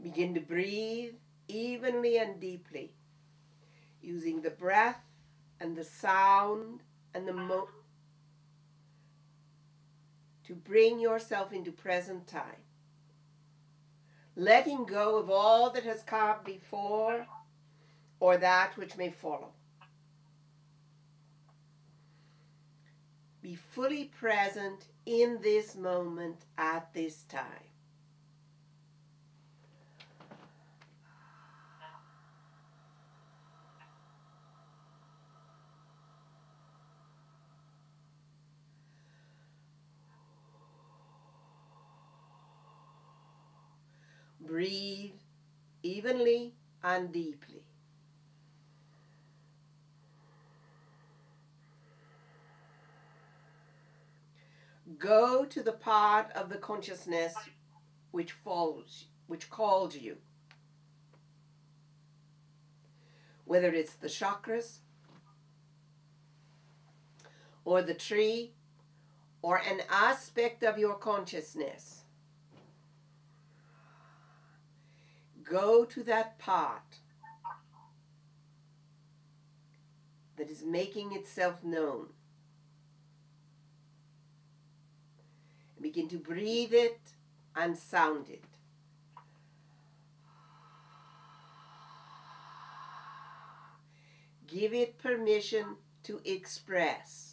Begin to breathe evenly and deeply, using the breath and the sound and to bring yourself into present time, letting go of all that has come before or that which may follow. Be fully present in this moment at this time. Breathe evenly and deeply. Go to the part of the consciousness which calls you. Whether it's the chakras, or the tree, or an aspect of your consciousness. Go to that part that is making itself known. Begin to breathe it and sound it. Give it permission to express.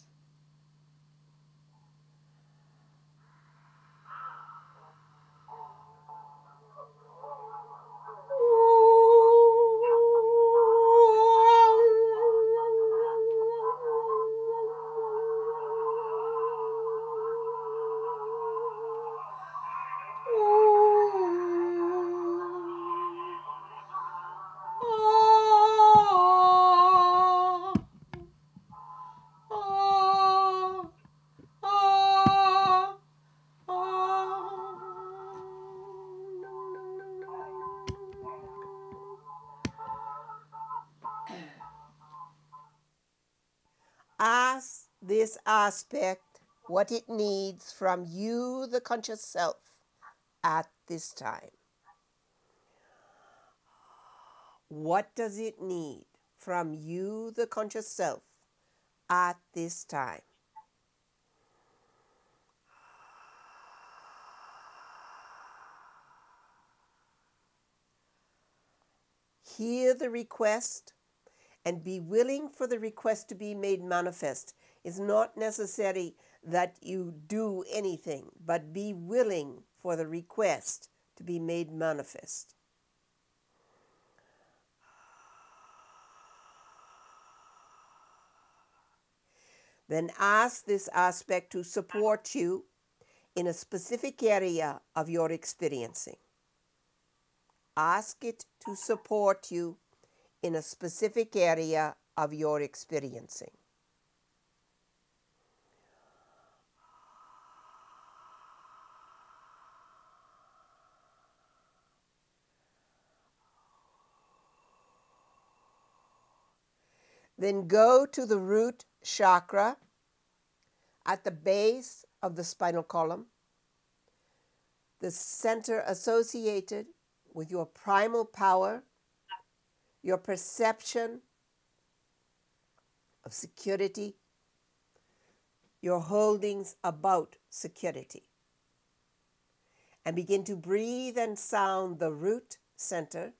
Ask this aspect what it needs from you, the conscious self, at this time. What does it need from you, the conscious self, at this time? Hear the request and be willing for the request to be made manifest. It's not necessary that you do anything, but be willing for the request to be made manifest. Then ask this aspect to support you in a specific area of your experiencing. Ask it to support you in a specific area of your experiencing. Then go to the root chakra at the base of the spinal column, the center associated with your primal power, your perception of security, your holdings about security. And begin to breathe and sound the root center.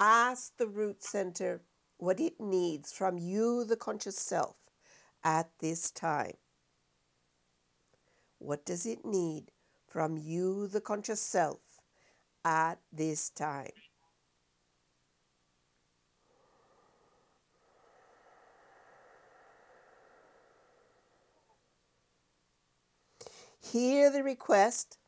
Ask the root center what it needs from you, the conscious self, at this time. What does it need from you, the conscious self, at this time? Hear the request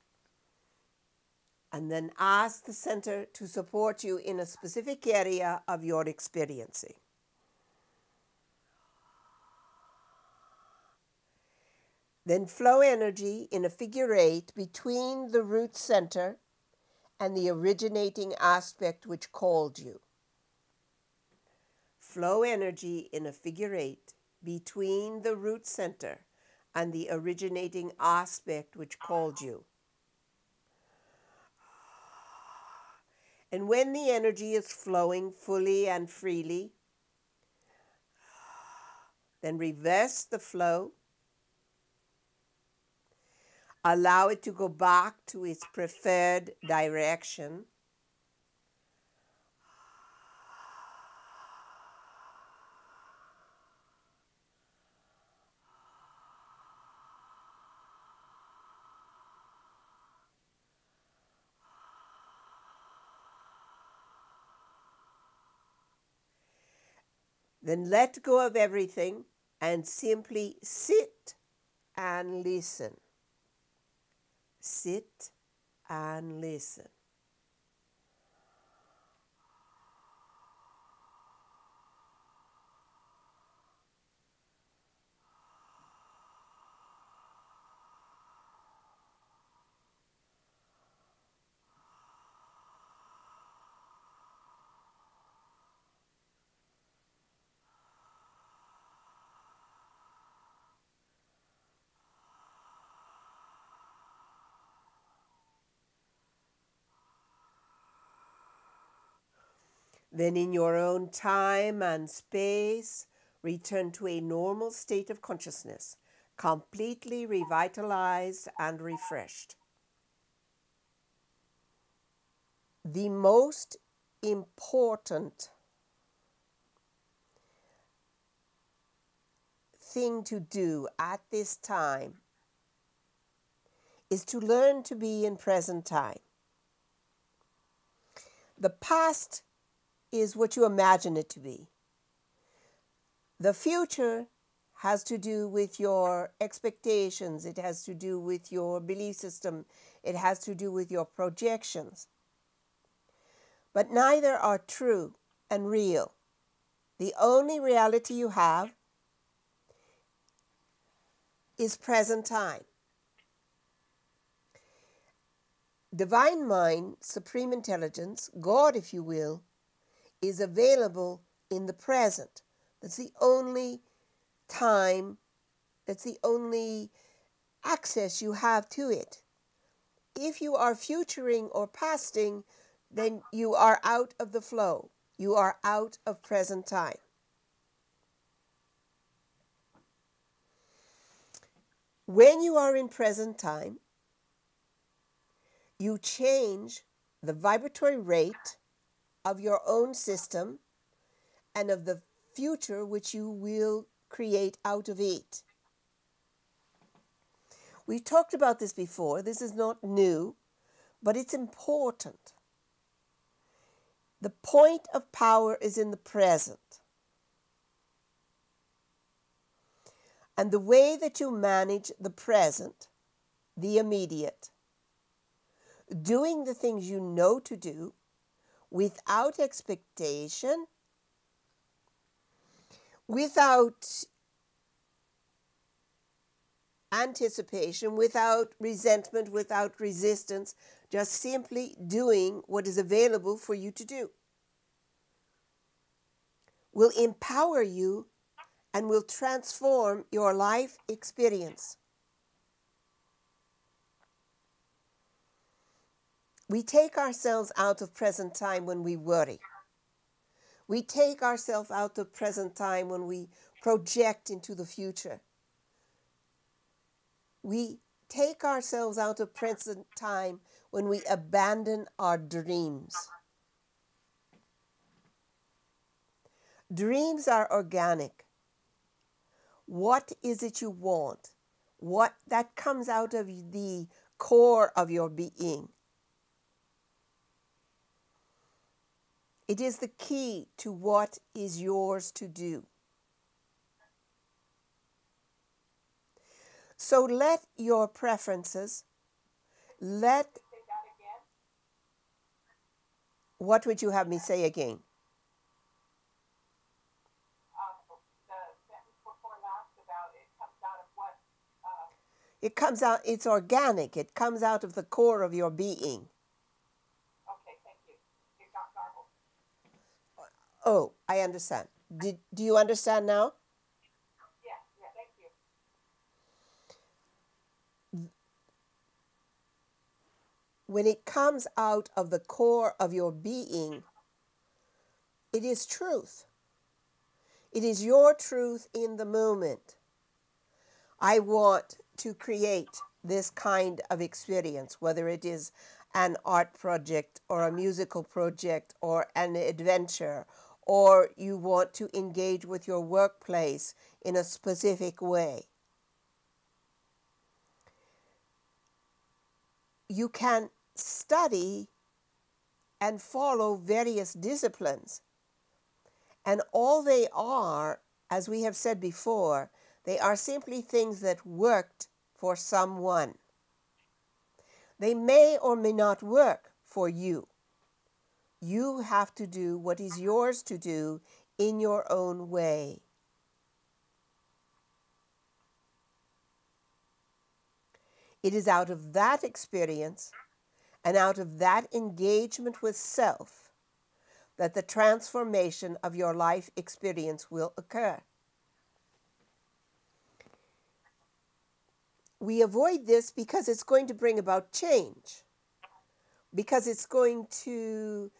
and then ask the center to support you in a specific area of your experiencing. Then flow energy in a figure 8 between the root center and the originating aspect which called you. Flow energy in a figure 8 between the root center and the originating aspect which called you. And when the energy is flowing fully and freely, then reverse the flow. Allow it to go back to its preferred direction. Then let go of everything and simply sit and listen. Sit and listen. Then in your own time and space, return to a normal state of consciousness, completely revitalized and refreshed. The most important thing to do at this time is to learn to be in present time. The past is what you imagine it to be. The future has to do with your expectations. It has to do with your belief system. It has to do with your projections. But neither are true and real. The only reality you have is present time. Divine Mind, Supreme Intelligence, God if you will, is available in the present. That's the only time, that's the only access you have to it. If you are futuring or pasting, then you are out of the flow. You are out of present time. When you are in present time, you change the vibratory rate of your own system and of the future which you will create out of it. We've talked about this before. This is not new, but it's important. The point of power is in the present. And the way that you manage the present, the immediate, doing the things you know to do without expectation, without anticipation, without resentment, without resistance, just simply doing what is available for you to do, will empower you and will transform your life experience. We take ourselves out of present time when we worry. We take ourselves out of present time when we project into the future. We take ourselves out of present time when we abandon our dreams. Dreams are organic. What is it you want? What that comes out of the core of your being. It is the key to what is yours to do. So let your preferences, what would you have me say again? It comes out, it's organic. It comes out of the core of your being. Okay, thank you. It got garbled. Oh, I understand. Do you understand now? Yeah, thank you. When it comes out of the core of your being, it is truth. It is your truth in the moment. I want to create this kind of experience, whether it is an art project or a musical project or an adventure, or you want to engage with your workplace in a specific way. You can study and follow various disciplines, and all they are, as we have said before, they are simply things that worked for someone. They may or may not work for you. You have to do what is yours to do in your own way. It is out of that experience and out of that engagement with self that the transformation of your life experience will occur. We avoid this because it's going to bring about change, because it's going to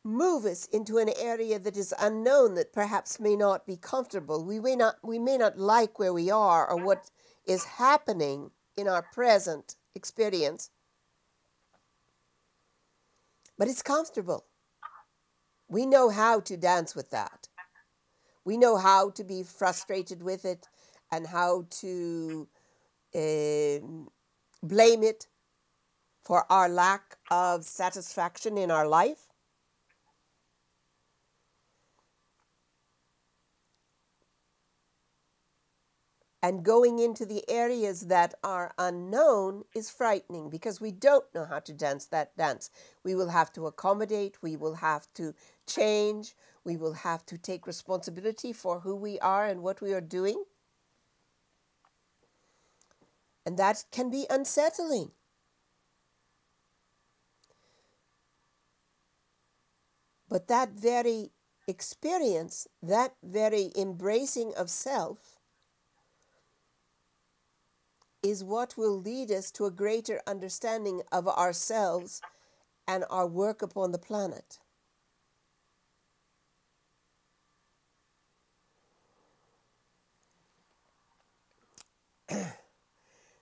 move us into an area that is unknown, that perhaps may not be comfortable. We may not like where we are or what is happening in our present experience, but it's comfortable. We know how to dance with that. We know how to be frustrated with it and how to blame it for our lack of satisfaction in our life. And going into the areas that are unknown is frightening because we don't know how to dance that dance. We will have to accommodate, we will have to change, we will have to take responsibility for who we are and what we are doing. And that can be unsettling. But that very experience, that very embracing of self, is what will lead us to a greater understanding of ourselves and our work upon the planet.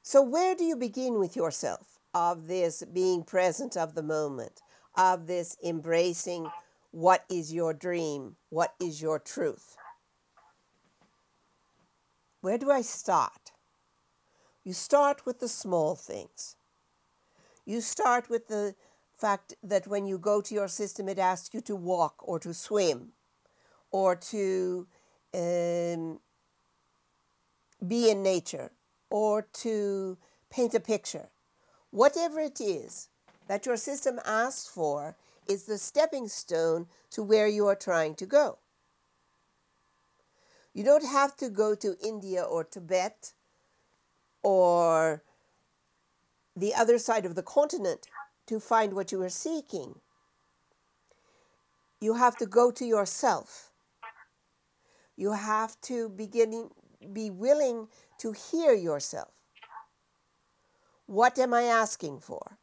So where do you begin with yourself of this being present of the moment, of this embracing what is your dream, what is your truth? Where do I start? You start with the small things. You start with the fact that when you go to your system, it asks you to walk or to swim or to be in nature or to paint a picture. Whatever it is that your system asks for is the stepping stone to where you are trying to go. You don't have to go to India or Tibet or the other side of the continent to find what you are seeking. You have to go to yourself. You have to be willing to hear yourself. What am I asking for?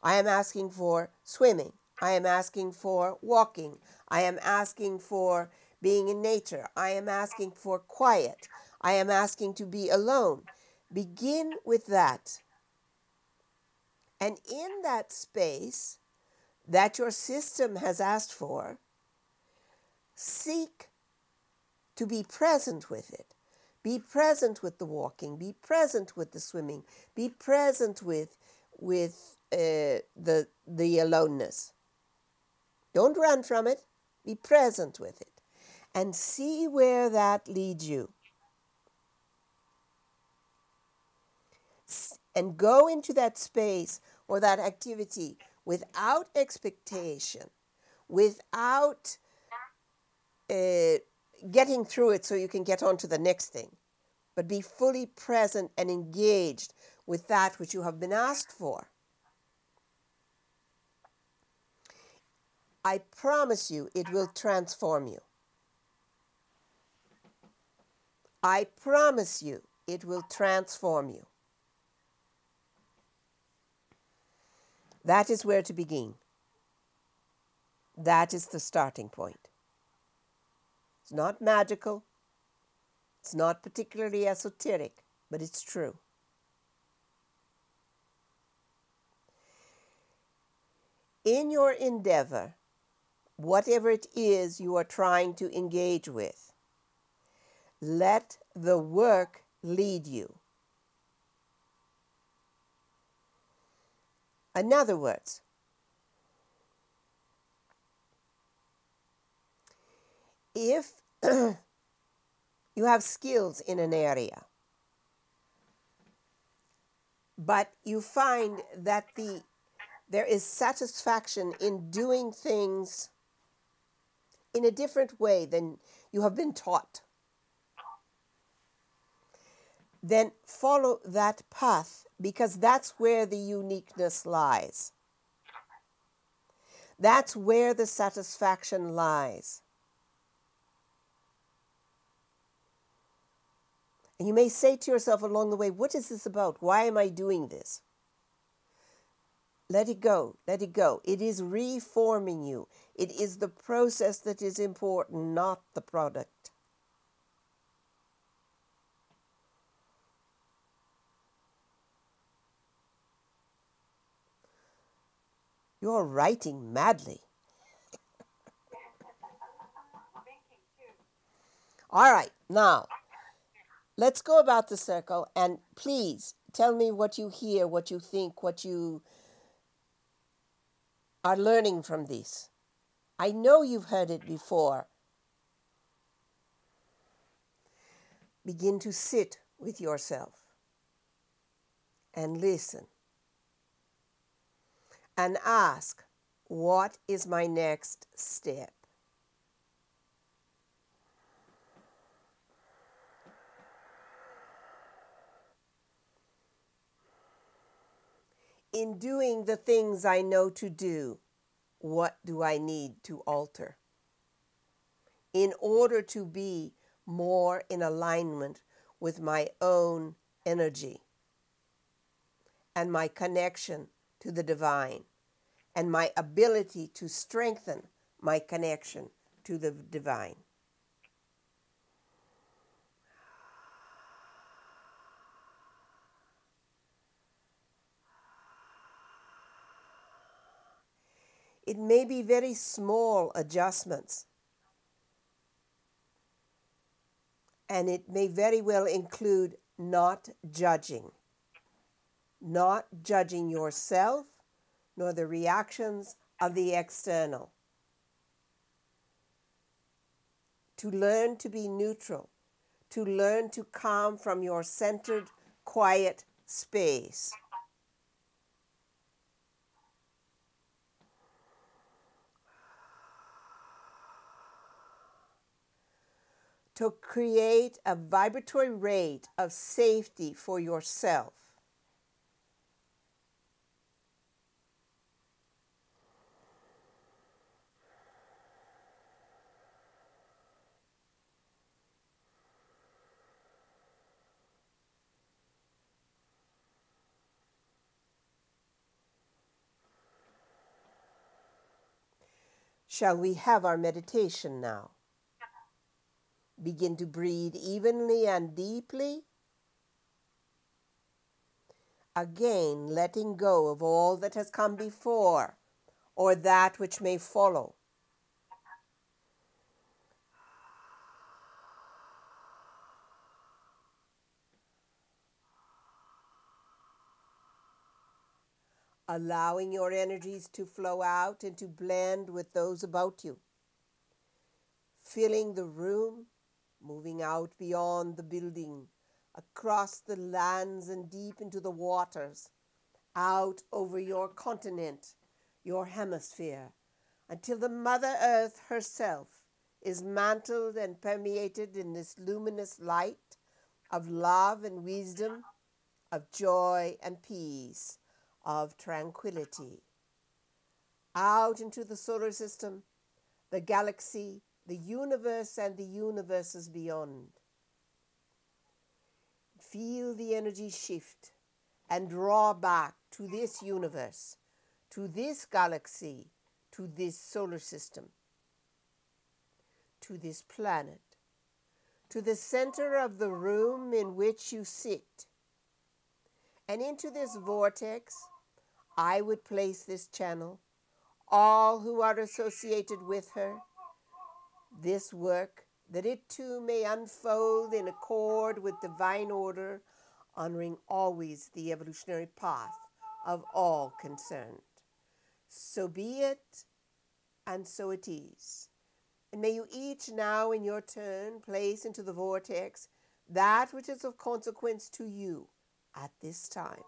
I am asking for swimming. I am asking for walking. I am asking for being in nature. I am asking for quiet. I am asking to be alone. Begin with that. And in that space that your system has asked for, seek to be present with it. Be present with the walking. Be present with the swimming. Be present with the aloneness. Don't run from it. Be present with it, and see where that leads you. And go into that space or that activity without expectation, without getting through it so you can get on to the next thing, but be fully present and engaged with that which you have been asked for. I promise you it will transform you. I promise you it will transform you. That is where to begin. That is the starting point. It's not magical. It's not particularly esoteric, but it's true. In your endeavor, whatever it is you are trying to engage with, let the work lead you. In other words, if you have skills in an area, but you find that there is satisfaction in doing things in a different way than you have been taught, then follow that path, because that's where the uniqueness lies. That's where the satisfaction lies. And you may say to yourself along the way, what is this about? Why am I doing this? Let it go. Let it go. It is reforming you. It is the process that is important, not the product. You're writing madly. Thinking too. All right, now let's go about the circle, and please tell me what you hear, what you think, what you are learning from this. I know you've heard it before. Begin to sit with yourself and listen and ask, what is my next step? In doing the things I know to do, what do I need to alter in order to be more in alignment with my own energy and my connection to the divine and my ability to strengthen my connection to the divine? It may be very small adjustments, and it may very well include not judging yourself nor the reactions of the external. To learn to be neutral, to learn to calm from your centered, quiet space. To create a vibratory rate of safety for yourself. Shall we have our meditation now? Begin to breathe evenly and deeply. Again, letting go of all that has come before or that which may follow. allowing your energies to flow out and to blend with those about you, filling the room, moving out beyond the building, across the lands and deep into the waters, out over your continent, your hemisphere, until the Mother Earth herself is mantled and permeated in this luminous light of love and wisdom, of joy and peace, of tranquility. Out into the solar system, the galaxy, the universe, and the universes beyond. Feel the energy shift and draw back to this universe, to this galaxy, to this solar system, to this planet, to the center of the room in which you sit. And into this vortex, I would place this channel, all who are associated with her, this work, that it too may unfold in accord with divine order, honoring always the evolutionary path of all concerned. So be it, and so it is. And may you each now in your turn place into the vortex that which is of consequence to you at this time.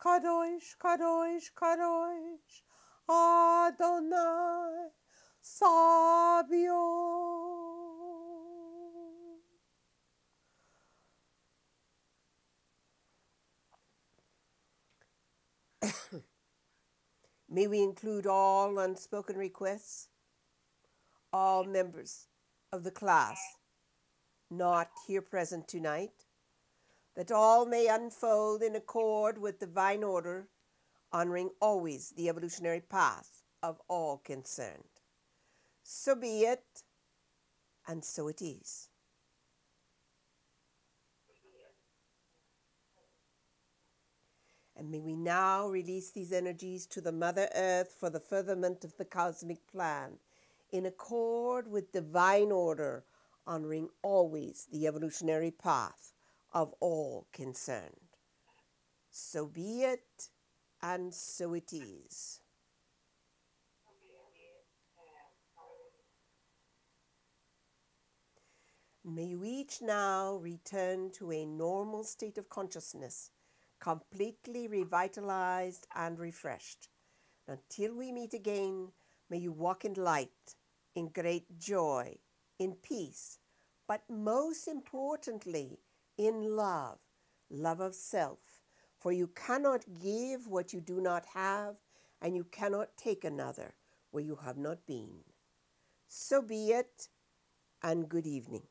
Kadosh, Kadosh, Kadosh, Adonai, Sabaoth. May we include all unspoken requests, all members of the class not here present tonight, that all may unfold in accord with divine order, honoring always the evolutionary path of all concerned. So be it, and so it is. And may we now release these energies to the Mother Earth for the furtherment of the cosmic plan, in accord with divine order, honoring always the evolutionary path of all concerned. So be it, and so it is. May you each now return to a normal state of consciousness, completely revitalized and refreshed. Until we meet again, may you walk in light, in great joy, in peace, but most importantly, in love, love of self. For you cannot give what you do not have, and you cannot take another where you have not been. So be it, and good evening.